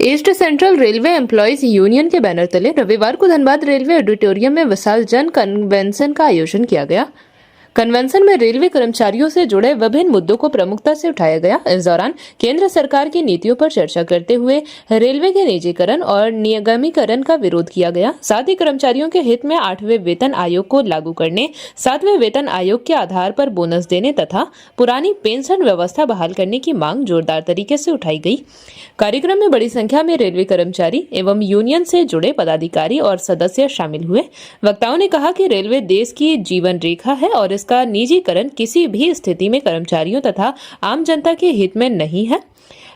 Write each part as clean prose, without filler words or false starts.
East central railway employees union के banner तले रविवार को धनबाद रेलवे ऑडिटोरियम में विशाल जन कन्वेंशन का आयोजन किया गया। कन्वेंशन में रेलवे कर्मचारियों से जुड़े विभिन्न मुद्दों को प्रमुखता से उठाया गया। इस दौरान केंद्र सरकार की नीतियों पर चर्चा करते हुए रेलवे के निजीकरण और निगमीकरण का विरोध किया गया। साथ ही कर्मचारियों के हित में 8वें वेतन आयोग को लागू करने, 7वें वेतन आयोग के आधार पर बोनस देने तथा पुरानी पेंशन व्यवस्था बहाल करने की मांग जोरदार तरीके से उठाई गई। कार्यक्रम में बड़ी संख्या में रेलवे कर्मचारी एवं यूनियन से जुड़े पदाधिकारी और सदस्य शामिल हुए। वक्ताओं ने कहा कि रेलवे देश की जीवन रेखा है और इसका निजीकरण किसी भी स्थिति में कर्मचारियों तथा आम जनता के हित में नहीं है।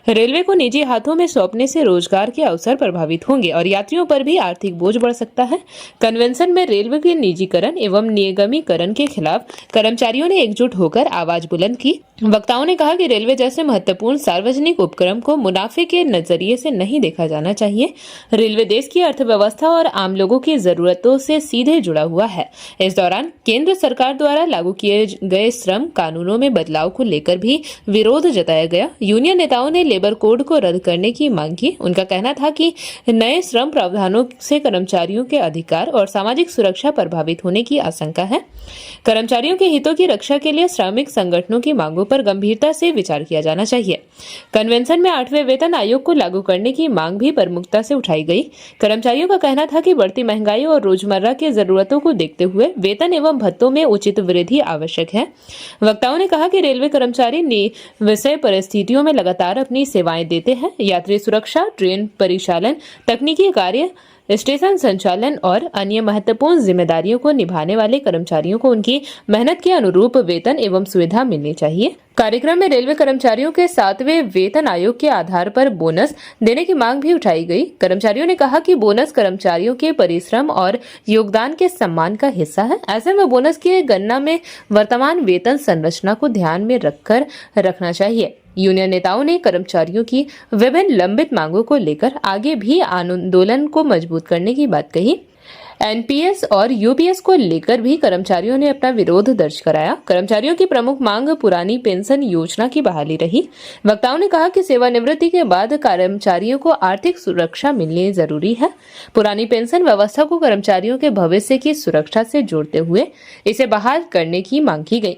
रेलवे को निजी हाथों में सौंपने से रोजगार के अवसर प्रभावित होंगे और यात्रियों पर भी आर्थिक बोझ बढ़ सकता है। कन्वेंशन में रेलवे के निजीकरण एवं निगमीकरण के खिलाफ कर्मचारियों ने एकजुट होकर आवाज बुलंद की। वक्ताओं ने कहा कि रेलवे जैसे महत्वपूर्ण सार्वजनिक उपक्रम को मुनाफे के नजरिए से नहीं देखा जाना चाहिए। रेलवे देश की अर्थव्यवस्था और आम लोगों की जरूरतों से सीधे जुड़ा हुआ है। इस दौरान केंद्र सरकार द्वारा लागू किए गए श्रम कानूनों में बदलाव को लेकर भी विरोध जताया गया। यूनियन नेताओं ने लेबर कोड को रद्द करने की मांग की। उनका कहना था कि नए श्रम प्रावधानों से कर्मचारियों के अधिकार और सामाजिक सुरक्षा प्रभावित होने की आशंका है। कर्मचारियों के हितों की रक्षा के लिए श्रमिक संगठनों की मांगों पर गंभीरता से विचार किया जाना चाहिए। कन्वेंशन में 8वें वेतन आयोग को लागू करने की मांग भी प्रमुखता से उठाई गई। कर्मचारियों का कहना था कि बढ़ती महंगाई और रोजमर्रा की जरूरतों को देखते हुए वेतन एवं भत्तों में उचित वृद्धि आवश्यक है। वक्ताओं ने कहा कि रेलवे कर्मचारी विषय परिस्थितियों में लगातार अपनी सेवाएं देते हैं। यात्री सुरक्षा, ट्रेन परिचालन, तकनीकी कार्य, स्टेशन संचालन और अन्य महत्वपूर्ण जिम्मेदारियों को निभाने वाले कर्मचारियों को उनकी मेहनत के अनुरूप वेतन एवं सुविधा मिलनी चाहिए। कार्यक्रम में रेलवे कर्मचारियों के 7वें वेतन आयोग के आधार पर बोनस देने की मांग भी उठाई गई। कर्मचारियों ने कहा कि बोनस कर्मचारियों के परिश्रम और योगदान के सम्मान का हिस्सा है। ऐसे में बोनस की गणना में वर्तमान वेतन संरचना को ध्यान में रखकर रखना चाहिए। यूनियन नेताओं ने कर्मचारियों की विभिन्न लंबित मांगों को लेकर आगे भी आंदोलन को मजबूत करने की बात कही। एनपीएस और यूपीएस को लेकर भी कर्मचारियों ने अपना विरोध दर्ज कराया। कर्मचारियों की प्रमुख मांग पुरानी पेंशन योजना की बहाली रही। वक्ताओं ने कहा कि सेवानिवृत्ति के बाद कर्मचारियों को आर्थिक सुरक्षा मिलनी जरूरी है। पुरानी पेंशन व्यवस्था को कर्मचारियों के भविष्य की सुरक्षा से जोड़ते हुए इसे बहाल करने की मांग की गई।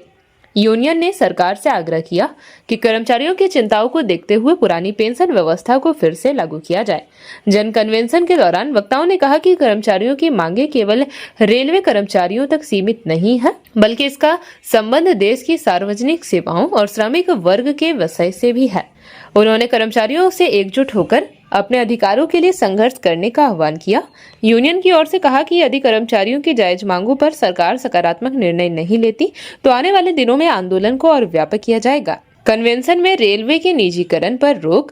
यूनियन ने सरकार से आग्रह किया कि कर्मचारियों की चिंताओं को देखते हुए पुरानी पेंशन व्यवस्था को फिर से लागू किया जाए। जन कन्वेंशन के दौरान वक्ताओं ने कहा कि कर्मचारियों की मांगे केवल रेलवे कर्मचारियों तक सीमित नहीं है, बल्कि इसका संबंध देश की सार्वजनिक सेवाओं और श्रमिक वर्ग के विषय से भी है। उन्होंने कर्मचारियों से एकजुट होकर अपने अधिकारों के लिए संघर्ष करने का आह्वान किया। यूनियन की ओर से कहा कि यदि कर्मचारियों की जायज मांगों पर सरकार सकारात्मक निर्णय नहीं लेती तो आने वाले दिनों में आंदोलन को और व्यापक किया जाएगा। कन्वेंशन में रेलवे के निजीकरण पर रोक,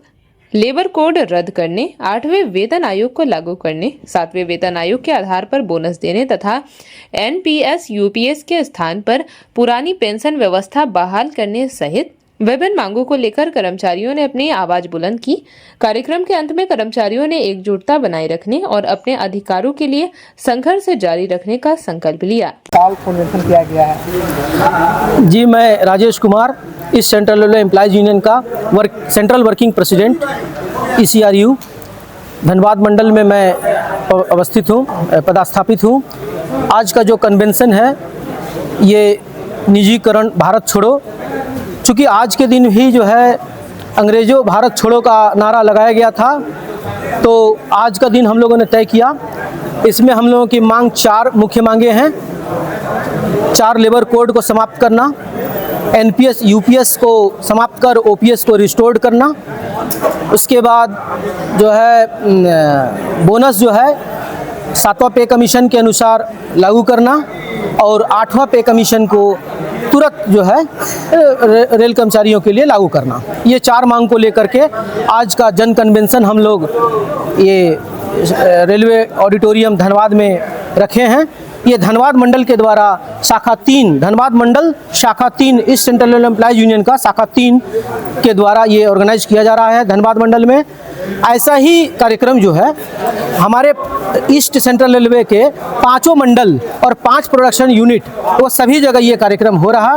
लेबर कोड रद्द करने, 8वें वेतन आयोग को लागू करने, 7वें वेतन आयोग के आधार पर बोनस देने तथा एनपीएस यूपीएस के स्थान पर पुरानी पेंशन व्यवस्था बहाल करने सहित विभिन्न मांगों को लेकर कर्मचारियों ने अपनी आवाज बुलंद की। कार्यक्रम के अंत में कर्मचारियों ने एकजुटता बनाए रखने और अपने अधिकारों के लिए संघर्ष जारी रखने का संकल्प लिया। कन्वेंशन किया गया है। जी, मैं राजेश कुमार, इस सेंट्रल रेलवे एम्प्लॉयज यूनियन का central working president ECRU Dhanbad मंडल में मैं अवस्थित हूँ, पदस्थापित हूँ। आज का जो कन्वेंशन है ये निजीकरण भारत छोड़ो, चूँकि आज के दिन ही जो है अंग्रेज़ों भारत छोड़ो का नारा लगाया गया था, तो आज का दिन हम लोगों ने तय किया। इसमें हम लोगों की मांग 4 मुख्य मांगे हैं। 4 लेबर कोड को समाप्त करना, एनपीएस यूपीएस को समाप्त कर ओपीएस को रिस्टोर्ड करना, उसके बाद जो है बोनस जो है 7वां पे कमीशन के अनुसार लागू करना और 8वां पे कमीशन को तुरंत जो है रेल कर्मचारियों के लिए लागू करना। ये 4 मांग को लेकर के आज का जन कन्वेंशन हम लोग ये रेलवे ऑडिटोरियम धनबाद में रखे हैं। ये धनबाद मंडल के द्वारा शाखा 3, धनबाद मंडल शाखा 3 इस सेंट्रल रेलवे एम्प्लॉयज यूनियन का शाखा 3 के द्वारा ये ऑर्गेनाइज किया जा रहा है धनबाद मंडल में। ऐसा ही कार्यक्रम जो है हमारे ईस्ट सेंट्रल रेलवे के 5 मंडल और 5 प्रोडक्शन यूनिट, वो सभी जगह ये कार्यक्रम हो रहा।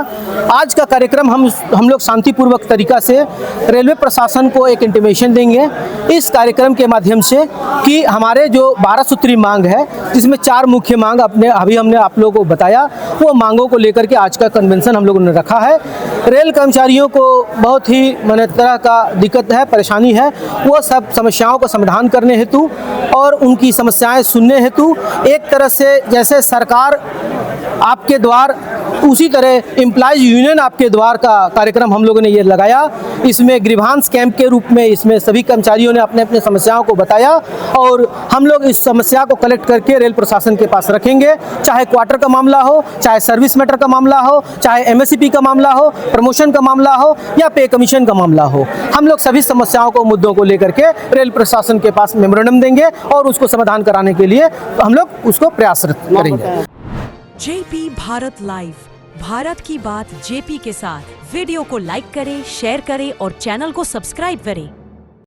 आज का कार्यक्रम हम लोग शांतिपूर्वक तरीका से रेलवे प्रशासन को एक इंटीमेशन देंगे इस कार्यक्रम के माध्यम से कि हमारे जो 12 सूत्री मांग है, जिसमें 4 मुख्य मांग अभी हमने आप लोगों को बताया, वो मांगों को लेकर के आज का कन्वेंशन हम लोगों ने रखा है। रेल कर्मचारियों को बहुत ही तरह का दिक्कत है, परेशानी है, वो सब समस्याओं का समाधान करने हेतु और उनकी समस्याएं सुनने हेतु एक तरह से जैसे सरकार आपके द्वार, उसी तरह एम्प्लॉयज़ यूनियन आपके द्वार का कार्यक्रम हम लोगों ने ये लगाया। इसमें ग्रीवांस कैंप के रूप में इसमें सभी कर्मचारियों ने अपने अपने समस्याओं को बताया और हम लोग इस समस्या को कलेक्ट करके रेल प्रशासन के पास रखेंगे। चाहे क्वार्टर का मामला हो, चाहे सर्विस मैटर का मामला हो, चाहे एमएसपी का मामला हो, प्रमोशन का मामला हो या पे कमीशन का मामला हो, हम लोग सभी समस्याओं को, मुद्दों को लेकर के रेल प्रशासन के पास मेमोरेंडम देंगे और उसको समाधान कराने के लिए हम लोग उसको प्रयासरत करेंगे। जेपी भारत लाइव, भारत की बात जेपी के साथ। वीडियो को लाइक करें, शेयर करें और चैनल को सब्सक्राइब करें।